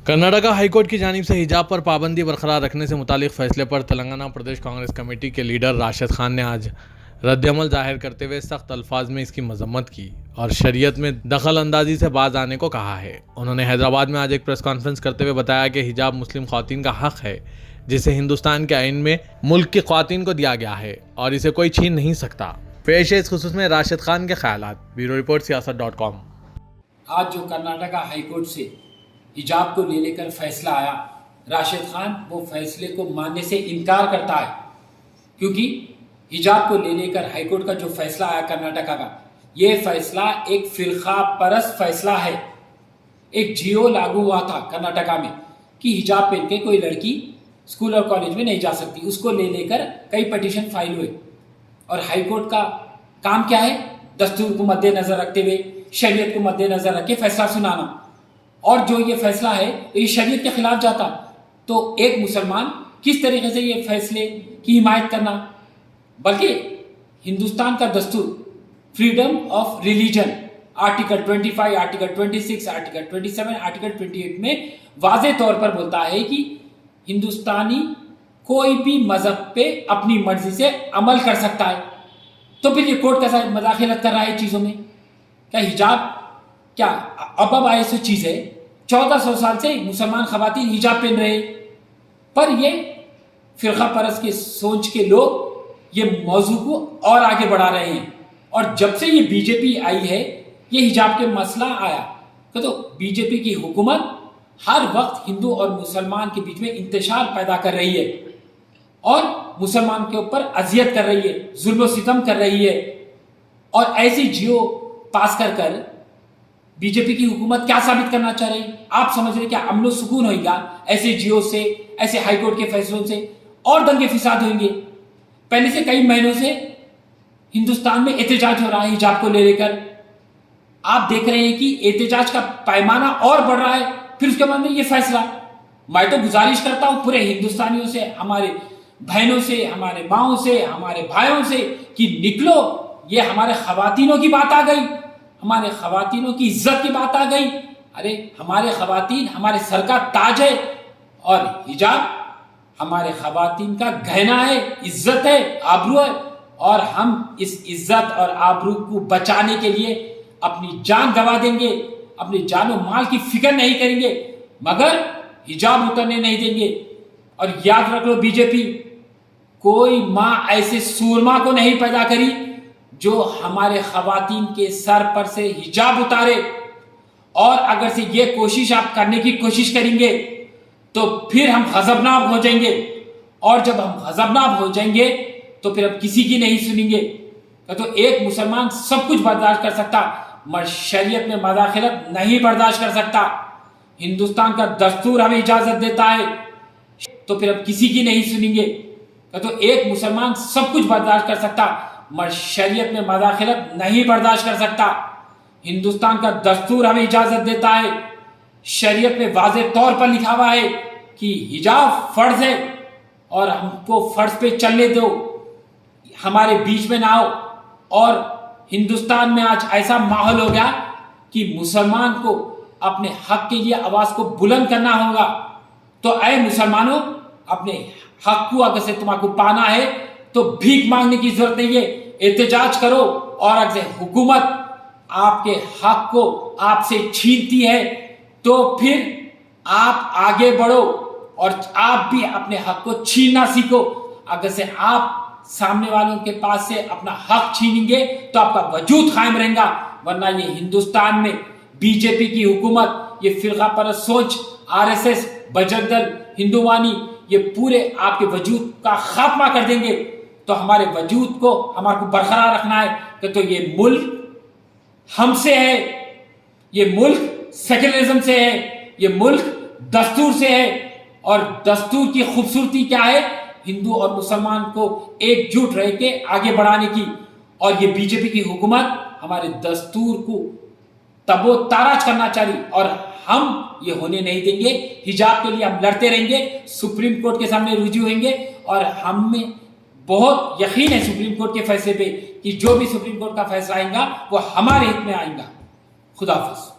Karnataka high court کی جانب سے حجاب پر پابندی برقرار رکھنے سے متعلق فیصلے پر تلنگانہ پردیش کانگریس کمیٹی کے لیڈر راشد خان نے آج رد عمل ظاہر کرتے ہوئے سخت الفاظ میں اس کی مذمت کی اور شریعت میں دخل اندازی سے باز آنے کو کہا ہے۔ انہوں نے حیدرآباد میں آج ایک پریس کانفرنس کرتے ہوئے بتایا کہ حجاب مسلم خواتین کا حق ہے جسے ہندوستان کے آئین میں ملک کی خواتین کو دیا گیا ہے اور اسے کوئی چھین نہیں سکتا۔ پیش ہے اس خصوص میں راشد خان کے خیالات۔ بیورو رپورٹ سیاست.com۔ آج جو کرناٹک ہائی کورٹ سے حجاب کو لے کر فیصلہ آیا، راشد خان وہ فیصلے کو ماننے سے انکار کرتا ہے، کیونکہ حجاب کو لے کر ہائی کورٹ کا جو فیصلہ آیا کرناٹک کا، یہ فیصلہ ایک فرقہ پرست فیصلہ ہے۔ ایک جیو لاگو ہوا تھا کرناٹک میں کہ حجاب پہن کے کوئی لڑکی اسکول اور کالج میں نہیں جا سکتی، اس کو لے کر کئی پٹیشن فائل ہوئے، اور ہائی کورٹ کا کام کیا ہے؟ دستور کو مد نظر رکھتے ہوئے، شریعت کو مد نظر رکھ کے فیصلہ سنانا، اور جو یہ فیصلہ ہے یہ شریعت کے خلاف جاتا، تو ایک مسلمان کس طریقے سے یہ فیصلے کی حمایت کرنا؟ بلکہ ہندوستان کا دستور freedom of religion article 25، article 26، article 27، article 28 میں واضح طور پر بولتا ہے کہ ہندوستانی کوئی بھی مذہب پہ اپنی مرضی سے عمل کر سکتا ہے، تو پھر یہ کورٹ کیسا مداخلت کر رہا ہے چیزوں میں؟ کیا حجاب کیا اب آئے سو چیز ہے؟ 1400 سال سے مسلمان خواتین حجاب پہن رہے، پر یہ فرقہ پرست کے سوچ کے لوگ یہ موضوع کو اور آگے بڑھا رہے ہیں، اور جب سے یہ بی جے پی آئی ہے، یہ حجاب کے مسئلہ آیا تو بی جے پی کی حکومت ہر وقت ہندو اور مسلمان کے بیچ میں انتشار پیدا کر رہی ہے اور مسلمان کے اوپر اذیت کر رہی ہے، ظلم و ستم کر رہی ہے، اور ایسی جیو پاس کر بی جے پی کی حکومت کیا ثابت کرنا چاہ رہی ہے؟ آپ سمجھ رہے کیا امن و سکون ہوئے گا ایسے جیو سے، ایسے ہائی کورٹ کے فیصلوں سے؟ اور دنگے فساد ہوئیں گے۔ پہلے سے کئی مہینوں سے ہندوستان میں احتجاج ہو رہا ہے حجاب کو لے کر، آپ دیکھ رہے ہیں کہ احتجاج کا پیمانہ اور بڑھ رہا ہے، پھر اس کے بعد میں یہ فیصلہ۔ میں تو گزارش کرتا ہوں پورے ہندوستانیوں سے، ہمارے بہنوں سے، ہمارے ماؤں سے، ہمارے بھائیوں سے کہ نکلو، یہ ہمارے خواتینوں کی بات آ گئی، ہمارے خواتینوں کی عزت کی بات آ گئی۔ ارے ہمارے خواتین ہمارے سر کا تاج ہے، اور حجاب ہمارے خواتین کا گہنا ہے، عزت ہے، آبرو ہے، اور ہم اس عزت اور آبرو کو بچانے کے لیے اپنی جان گنوا دیں گے، اپنی جان و مال کی فکر نہیں کریں گے، مگر حجاب اترنے نہیں دیں گے۔ اور یاد رکھ لو بی جے پی، کوئی ماں ایسے سورما کو نہیں پیدا کری جو ہمارے خواتین کے سر پر سے حجاب اتارے، اور اگر سے یہ کوشش آپ کرنے کی کوشش کریں گے تو پھر ہم غضبناک ہو جائیں گے، اور جب ہم غضبناک ہو جائیں گے تو پھر ہم کسی کی نہیں سنیں گے۔ تو ایک مسلمان سب کچھ برداشت کر سکتا، مگر شریعت میں مداخلت نہیں برداشت کر سکتا۔ ہندوستان کا دستور ہمیں اجازت دیتا ہے، تو پھر ہم کسی کی نہیں سنیں گے۔ تو ایک مسلمان سب کچھ برداشت کر سکتا، مگر شریعت میں مداخلت نہیں برداشت کر سکتا۔ ہندوستان کا دستور ہمیں اجازت دیتا ہے، شریعت میں واضح طور پر لکھا ہوا ہے کہ حجاب فرض ہے، اور ہم کو فرض پہ چلنے دو، ہمارے بیچ میں نہ آؤ۔ اور ہندوستان میں آج ایسا ماحول ہو گیا کہ مسلمان کو اپنے حق کے لیے آواز کو بلند کرنا ہوگا۔ تو اے مسلمانوں، اپنے حق کو اگر سے تمہیں کو پانا ہے تو بھیک مانگنے کی ضرورت نہیں ہے، احتجاج کرو، اور اگر حکومت آپ کے حق کو آپ سے چھینتی ہے تو پھر آپ آگے بڑھو اور آپ بھی اپنے حق کو چھیننا سیکھو۔ اگر سے آپ سامنے والوں کے پاس سے اپنا حق چھینیں گے تو آپ کا وجود قائم رہے گا، ورنہ یہ ہندوستان میں بی جے پی کی حکومت، یہ فرقہ پرست سوچ، RSS، بجرنگ دل، ہندووانی، یہ پورے آپ کے وجود کا خاتمہ کر دیں گے۔ تو ہمارے وجود کو ہمارے کو برقرار رکھنا ہے، تو یہ ملک ہم سے ہے، یہ ملک سیکولرزم سے ہے، یہ ملک دستور سے ہے، اور دستور کی خوبصورتی کیا ہے؟ ہندو اور مسلمان کو ایک جٹ رہ کے آگے بڑھانے کی، اور یہ بی جے پی کی حکومت ہمارے دستور کو تب و تاراج کرنا چاہیے، اور ہم یہ ہونے نہیں دیں گے۔ حجاب کے لیے ہم لڑتے رہیں گے، سپریم کورٹ کے سامنے رجوع ہوئیں گے، اور ہم میں بہت یقین ہے سپریم کورٹ کے فیصلے پہ کہ جو بھی سپریم کورٹ کا فیصلہ آئے گا وہ ہمارے حق میں آئے گا۔ خدا حافظ۔